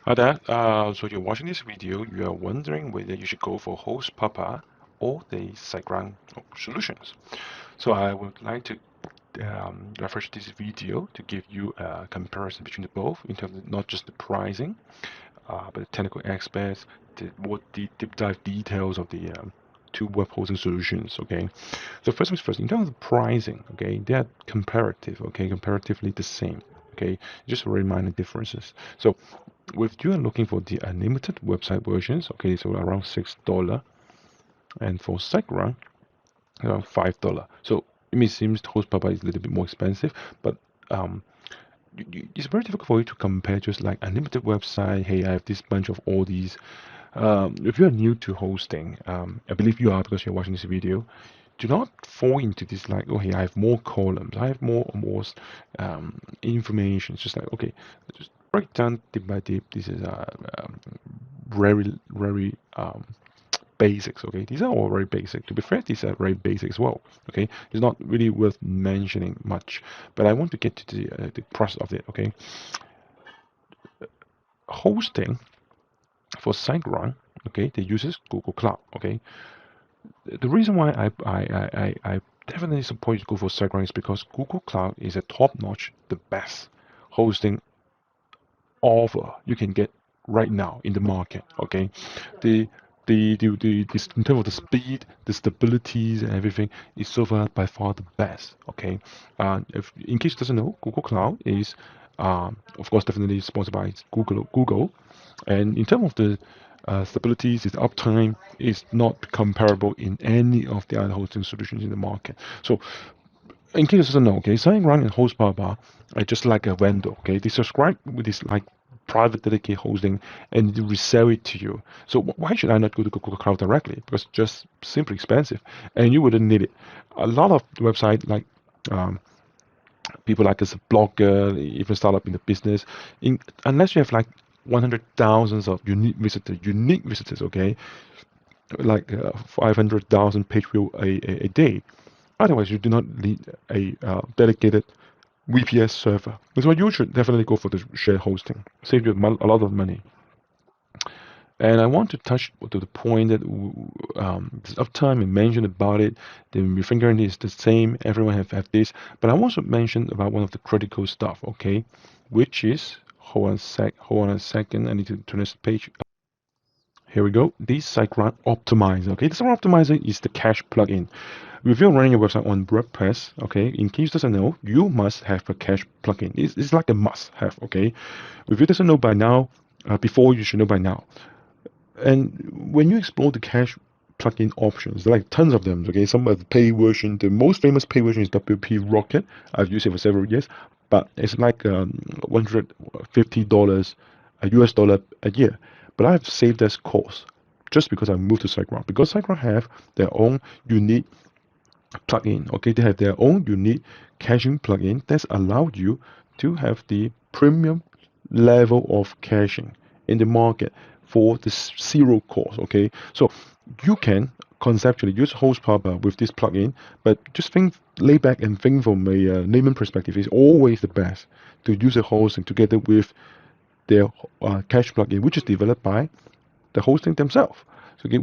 Hi there. So you're watching this video, you are wondering whether you should go for HostPapa or the SiteGround solutions. So I would like to reference this video to give you a comparison between the both in terms of not just the pricing, but the technical aspects, the more deep dive details of the two web hosting solutions. Okay. So first things first, in terms of pricing, okay, they are comparative. Okay, comparatively the same. Okay, just very minor differences. So if you are looking for the unlimited website versions, okay, so around $6, and for SiteGround, around $5. So it may seem HostPapa is a little bit more expensive, but um, it's very difficult for you to compare just like unlimited website. Hey, I have this bunch of all these. If you are new to hosting, I believe you are because you're watching this video. Do not fall into this like, okay, I have more columns, I have more information. It's just like, okay, just break down deep by deep. This is very basics. Okay, these are all very basic. To be fair, these are very basic as well. Okay, it's not really worth mentioning much, but I want to get to the process of it. Okay, hosting for SiteGround, okay, they uses Google Cloud. Okay, the reason why I definitely support you to go for SiteGround is because Google Cloud is a top-notch, the best hosting offer you can get right now in the market. Okay, the in terms of the speed, the stabilities, and everything is so far by far the best. Okay, if in case you doesn't know, Google Cloud is of course definitely sponsored by Google, and in terms of the stabilities, its uptime is not comparable in any of the other hosting solutions in the market. So in case you doesn't know, okay, SiteGround and HostPapa are just like a vendor. Okay, they subscribe with this like private dedicated hosting and they resell it to you. So why should I not go to Google Cloud directly? Because it's just simply expensive, and you wouldn't need it. A lot of websites like people like as a blogger, even startup in the business, unless you have like 100,000 of unique visitors, okay, like 500,000 page view a day. Otherwise, you do not need a dedicated VPS server. That's why you should definitely go for the shared hosting. Save you a lot of money. And I want to touch to the point that this uptime and mention about it. The refingering is the same. Everyone have this, but I want to mention about one of the critical stuff. Okay, which is hold on a second. I need to turn this page. Here we go. This SiteGround Optimizer. Okay, this Optimizer is the cache plugin. If you're running a website on WordPress, okay, in case you doesn't know, you must have a cache plugin. It's like a must-have. Okay, if you doesn't know by now, before you should know by now. And when you explore the cache plugin options, there are like tons of them. Okay, some of the paid version. The most famous paid version is WP Rocket. I've used it for several years, but it's like $150 US dollar a year. But I've saved this cost just because I moved to SiteGround. Because SiteGround have their own unique plugin. Okay, they have their own unique caching plugin that's allowed you to have the premium level of caching in the market for the zero cost. Okay, so you can conceptually use HostPapa with this plugin, but just think, lay back and think from a layman perspective. It's always the best to use a hosting together with their cache plugin, which is developed by the hosting themselves. So okay,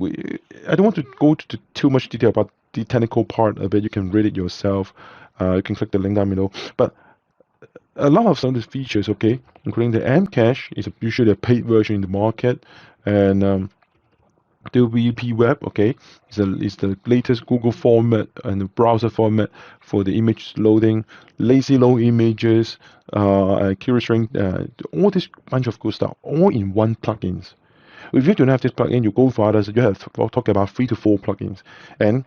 I don't want to go to too much detail about the technical part of it. You can read it yourself. You can click the link down below. But a lot of some of the features, okay, including the M cache, is usually a paid version in the market, and the WP Web, okay, is the latest Google format and the browser format for the image loading, lazy load images, accuracy string, all this bunch of good stuff, all in one plugins. If you don't have this plugin, you go for others. You have to talk about 3 to 4 plugins, and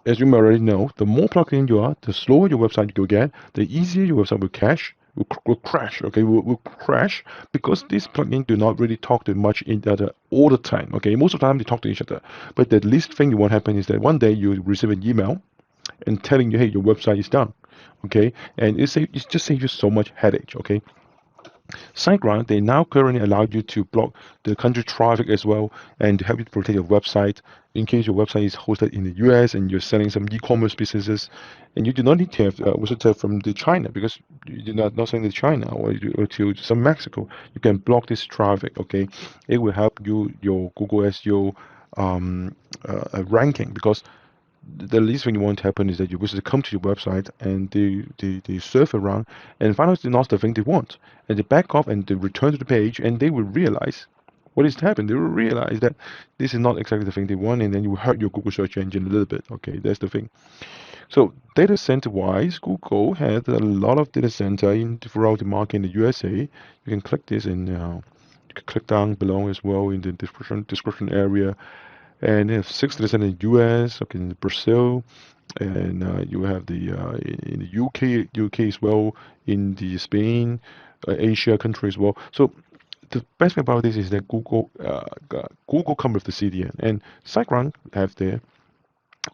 as you may already know, the more plugin you are, the slower your website will get, the easier your website will cache, will crash, okay, will crash, because these plugins do not really talk to much each other all the time, okay. Most of the time they talk to each other, but the least thing you want to happen is that one day you receive an email and telling you, hey, your website is done, okay, and it just saves you so much headache, okay. SiteGround, they now currently allow you to block the country traffic as well and to help you to protect your website in case your website is hosted in the US and you're selling some e-commerce businesses and you do not need to have a visitor from the China because you're not selling to China or to some Mexico. You can block this traffic, okay? It will help you, your Google SEO ranking because the least thing you want to happen is that your visitors come to your website and they surf around and find out it's not the thing they want. And they back off and they return to the page and they will realize what is happening. They will realize that this is not exactly the thing they want and then you will hurt your Google search engine a little bit. Okay, that's the thing. So data center wise, Google has a lot of data center throughout the market in the USA. You can click this and you can click down below as well in the description area and they have 6 in the US, okay, in Brazil, and you have the in the UK as well, in the Spain, Asia country as well. So the best thing about this is that Google come with the CDN, and SiteGround have their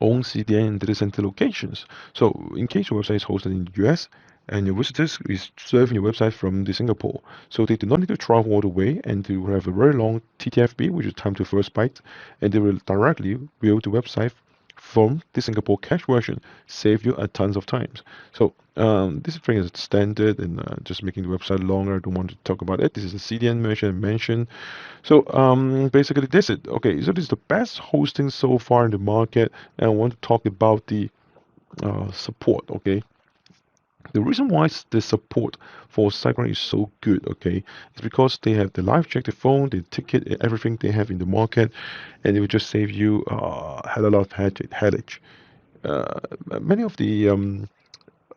own CDN and data center locations. So in case your website is hosted in the US and your visitors is serving your website from the Singapore, so they do not need to travel all the way and they will have a very long TTFB, which is time to first byte, and they will directly build the website from the Singapore cache version, save you a tons of times. So this thing is standard and just making the website longer. I don't want to talk about it. This is a CDN mentioned. So basically that's it. Okay, so this is the best hosting so far in the market, and I want to talk about the support. Okay, the reason why the support for SiteGround is so good, okay, is because they have the live check, the phone, the ticket, everything they have in the market, and it will just save you a lot of headache. Uh, Many of the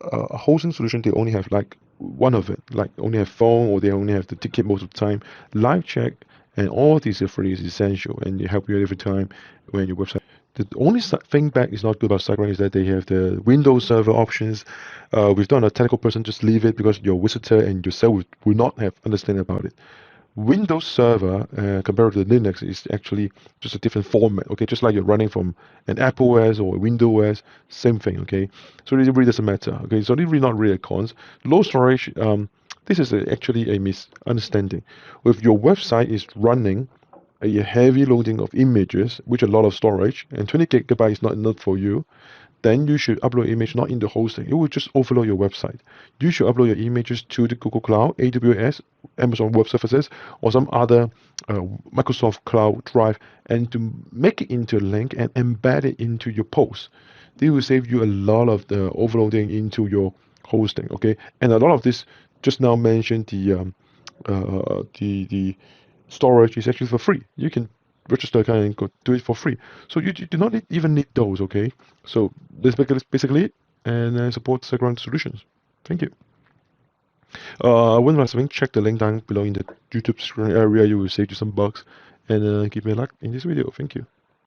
hosting solution they only have like one of it, like only have phone or they only have the ticket most of the time. Live check and all these are free is essential and they help you every time when your website. The only thing that is not good about SiteGround is that they have the Windows Server options. We've done a technical person, just leave it because your visitor and yourself will not have understanding about it. Windows Server compared to Linux is actually just a different format. Okay, just like you're running from an Apple OS or a Windows OS, same thing. Okay, so it really doesn't matter. Okay, so it's really not really a cons. Low storage. This is actually a misunderstanding. If your website is running a heavy loading of images, which a lot of storage, and 20 gigabytes is not enough for you, then you should upload image not in the hosting. It will just overload your website. You should upload your images to the Google Cloud, AWS, Amazon Web Services, or some other Microsoft Cloud Drive, and to make it into a link and embed it into your post. This will save you a lot of the overloading into your hosting. Okay, and a lot of this just now mentioned the storage is actually for free. You can register account and go do it for free. So you do not even need those, okay? So that's basically it, and I support SiteGround solutions. Thank you. When last link, check the link down below in the YouTube screen area. You will save you some bucks, and give me a like in this video. Thank you.